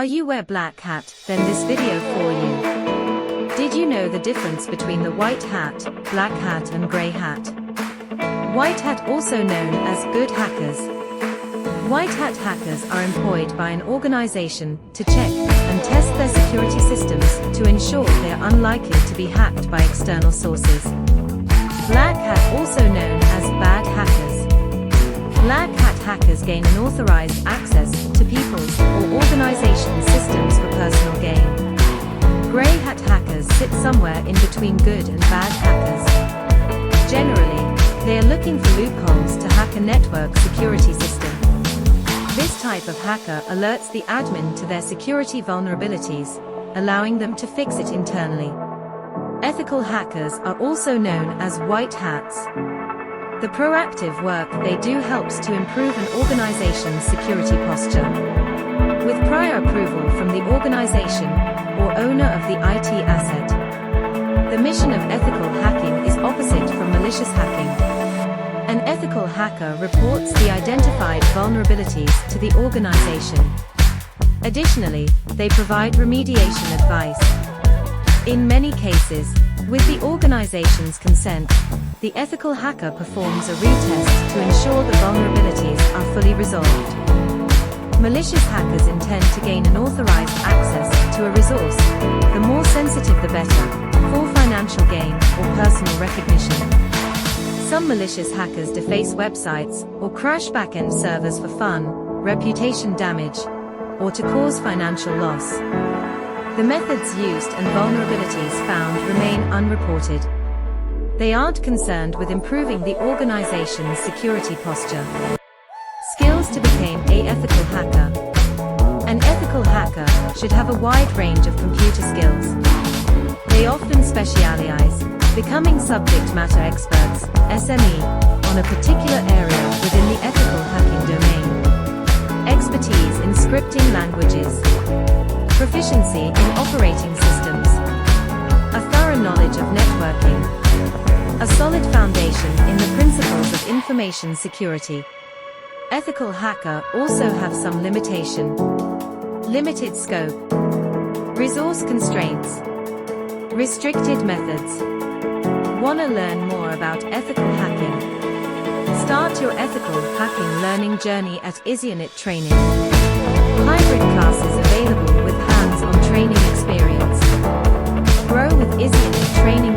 Are you wear black hat? Then this video for you. Did you know the difference between the white hat, black hat and grey hat? White hat, also known as good hackers. White hat hackers are employed by an organization to check and test their security systems to ensure they are unlikely to be hacked by external sources. Black hat, also known as bad hackers. Black hat hackers gain unauthorized access to people's or organizations' systems for personal gain. Grey hat hackers sit somewhere in between good and bad hackers. Generally, they are looking for loopholes to hack a network security system. This type of hacker alerts the admin to their security vulnerabilities, allowing them to fix it internally. Ethical hackers are also known as white hats. The proactive work they do helps to improve an organization's security posture. With prior approval from the organization or owner of the IT asset. The mission of ethical hacking is opposite from malicious hacking. An ethical hacker reports the identified vulnerabilities to the organization. Additionally, they provide remediation advice. In many cases, with the organization's consent, the ethical hacker performs a retest to ensure the vulnerabilities are fully resolved. Malicious hackers intend to gain unauthorized access to a resource, the more sensitive the better, for financial gain or personal recognition. Some malicious hackers deface websites or crash backend servers for fun, reputation damage, or to cause financial loss. The methods used and vulnerabilities found remain unreported. They aren't concerned with improving the organization's security posture. Skills to become an ethical hacker. An ethical hacker should have a wide range of computer skills. They often specialize, becoming subject matter experts, SME, on a particular area within the ethical hacking domain. Expertise in scripting languages. Proficiency in operating systems. A thorough knowledge of networking. A solid foundation in the principles of information security. Ethical hacker also have some limitation. Limited scope. Resource constraints. Restricted methods. Wanna learn more about ethical hacking? Start your ethical hacking learning journey at izeonittraining. Hybrid classes available with hands-on training experience. Grow with IZEON training.